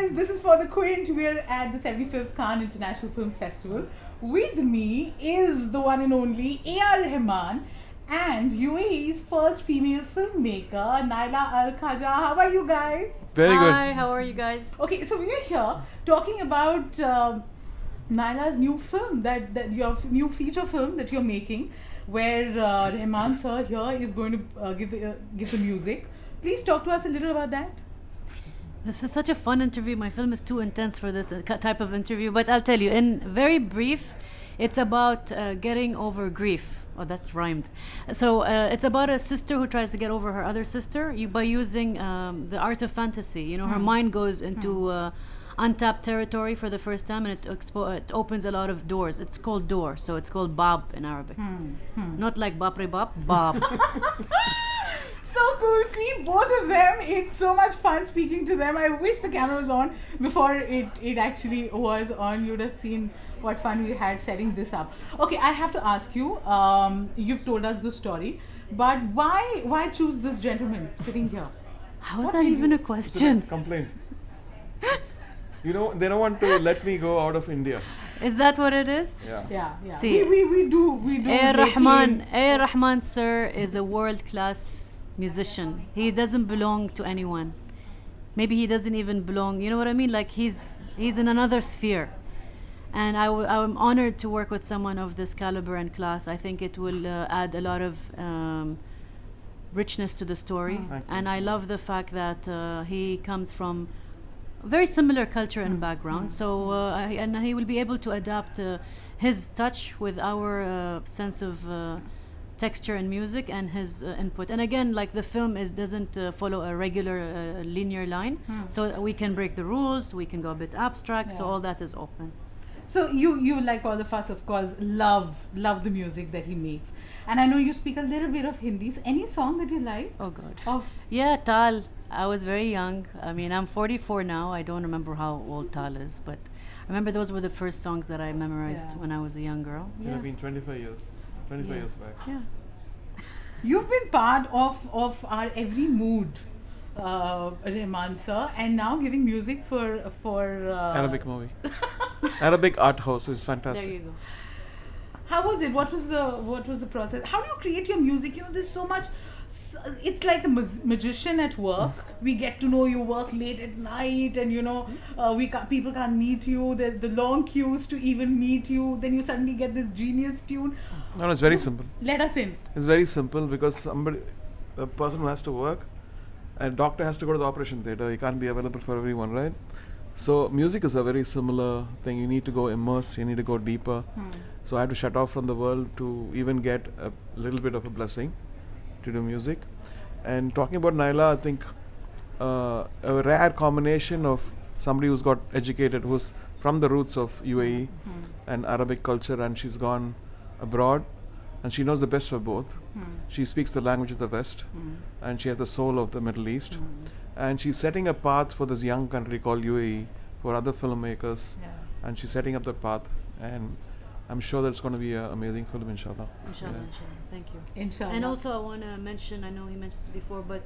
guys, this is for the Quint. We're at the 75th Cannes International Film Festival. With me is the one and only Rahman and UAE's first female filmmaker, Nayla Al Khaja. How are you guys? Very good. Hi, how are you guys? Okay, so we're here talking about Nyla's new film, that your new feature film that you're making, where Rahman sir here is going to give the music. Please talk to us a little about that. This is such a fun interview. My film is too intense for this type of interview, but I'll tell you, in very brief, it's about getting over grief. Oh, that rhymed. So it's about a sister who tries to get over her other sister by using the art of fantasy. You know, her mind goes into untapped territory for the first time, and it opens a lot of doors. It's called door, so it's called Baab in Arabic. Not like Bapre Bap, Baab. So cool. See, both of them. It's so much fun speaking to them. I wish the camera was on before it actually was on. You'd have seen what fun we had setting this up. Okay, I have to ask you. You've told us the story, but why choose this gentleman sitting here? How is that even a question? Complaint. You know, they don't want to let me go out of India. Is that what it is? Yeah. Yeah. See, we do. Rahman sir is a world-class musician. He doesn't belong to anyone. Maybe he doesn't even belong. You know what I mean? Like he's in another sphere. And I'm honored to work with someone of this caliber and class. I think it will add a lot of richness to the story. And I love the fact that he comes from a very similar culture and background. So and he will be able to adapt his touch with our sense of texture and music and his input. And again, like the film doesn't follow a regular linear line. So we can break the rules. We can go a bit abstract. So all that is open. So you like all of us, of course, love the music that he makes. And I know you speak a little bit of Hindi. So any song that you like? Oh God. Of Yeah, Tal. I was very young. I mean, I'm 44 now. I don't remember how old Tal is, but I remember those were the first songs that I memorized when I was a young girl. It have been 25 years. 25 years back. Yeah. You've been part of our every mood, Rahman sir, and now giving music for Arabic movie. Arabic art house is fantastic. There you go. How was it? What was the process? How do you create your music? You know, there's so much. It's like a magician at work. We get to know you work late at night, and you know, people can't meet you. There's the long queues to even meet you. Then you suddenly get this genius tune. No, it's very simple. Let us in. It's very simple because the person who has to work, a doctor has to go to the operation theatre. He can't be available for everyone, right? So music is a very similar thing. You need to go immerse. You need to go deeper. So I have to shut off from the world to even get a little bit of a blessing to do music. And talking about Nyla, I think a rare combination of somebody who's got educated, who's from the roots of UAE and Arabic culture, and she's gone abroad and she knows the best of both. She speaks the language of the West and she has the soul of the Middle East. And she's setting a path for this young country called UAE for other filmmakers. And she's setting up the path, and I'm sure that it's going to be an amazing film, inshallah. Inshallah. Thank you. Inshallah. And also I want to mention, I know he mentioned this before, but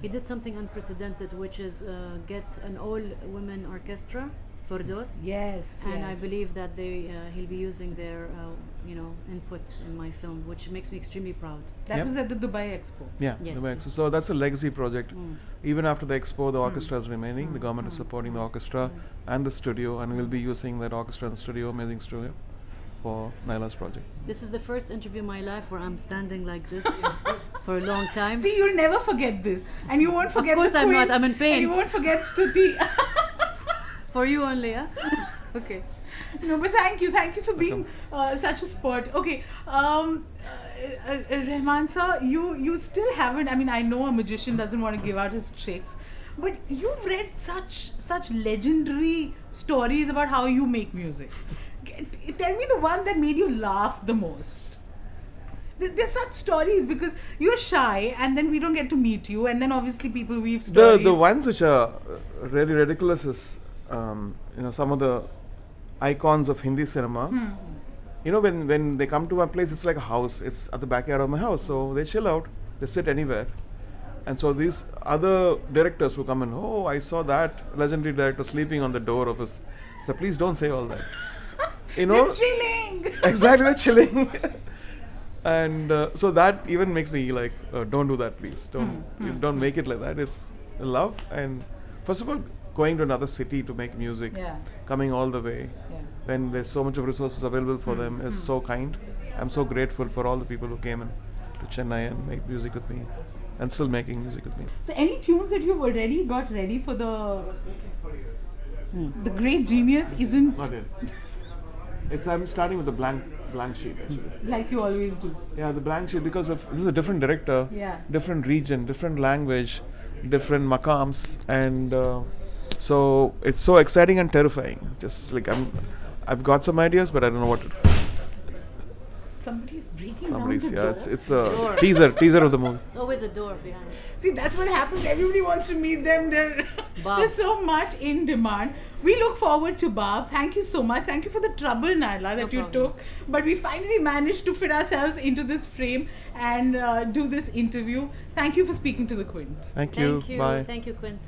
he did something unprecedented, which is get an all-women orchestra, Fordos. Yes. And I believe that he'll be using their input in my film, which makes me extremely proud. That was at the Dubai Expo. Yeah, Yes, Dubai yes. Expo. So that's a legacy project. Even after the Expo, the orchestra is remaining. The government is supporting the orchestra and the studio, and we'll be using that orchestra and studio, amazing studio, for Nyla's project. This is the first interview in my life where I'm standing like this for a long time. See, you'll never forget this, and you won't forget. Of course the I'm not. Quint, I'm in pain. And you won't forget Stuti. For you only, huh? Okay. No, but thank you for being such a sport. Okay, Rahman sir, you still haven't. I mean, I know a magician doesn't want to give out his tricks, but you've read such legendary stories about how you make music. Tell me the one that made you laugh the most. There's such stories because you're shy, and then we don't get to meet you, and then obviously people weave stories. The ones which are really ridiculous is some of the icons of Hindi cinema. You know, when they come to my place, it's like a house. It's at the backyard of my house, so they chill out. They sit anywhere. And so these other directors who come in, oh, I saw that legendary director sleeping on the door of his. So please don't say all that. You know, They're chilling. Exactly, they're chilling. And so that even makes me like, don't do that, please. Don't make it like that. It's love. And first of all, going to another city to make music, coming all the way, when there's so much of resources available for them, is so kind. I'm so grateful for all the people who came in to Chennai and make music with me, and still making music with me. So any tunes that you've already got ready for the great genius isn't Not yet. I'm starting with the blank sheet actually. like you always do. Yeah, the blank sheet, because of this is a different director, different region, different language, different maqams, and so it's so exciting and terrifying. Just like I've got some ideas, but I don't know what to do. Somebody's breaking down the door. It's a teaser of the movie. It's always a door behind. See, that's what happens. Everybody wants to meet them. They're so much in demand. We look forward to Baab. Thank you so much. Thank you for the trouble, Nyla, that you took. But we finally managed to fit ourselves into this frame and do this interview. Thank you for speaking to the Quint. Thank you. Bye. Thank you, Quint.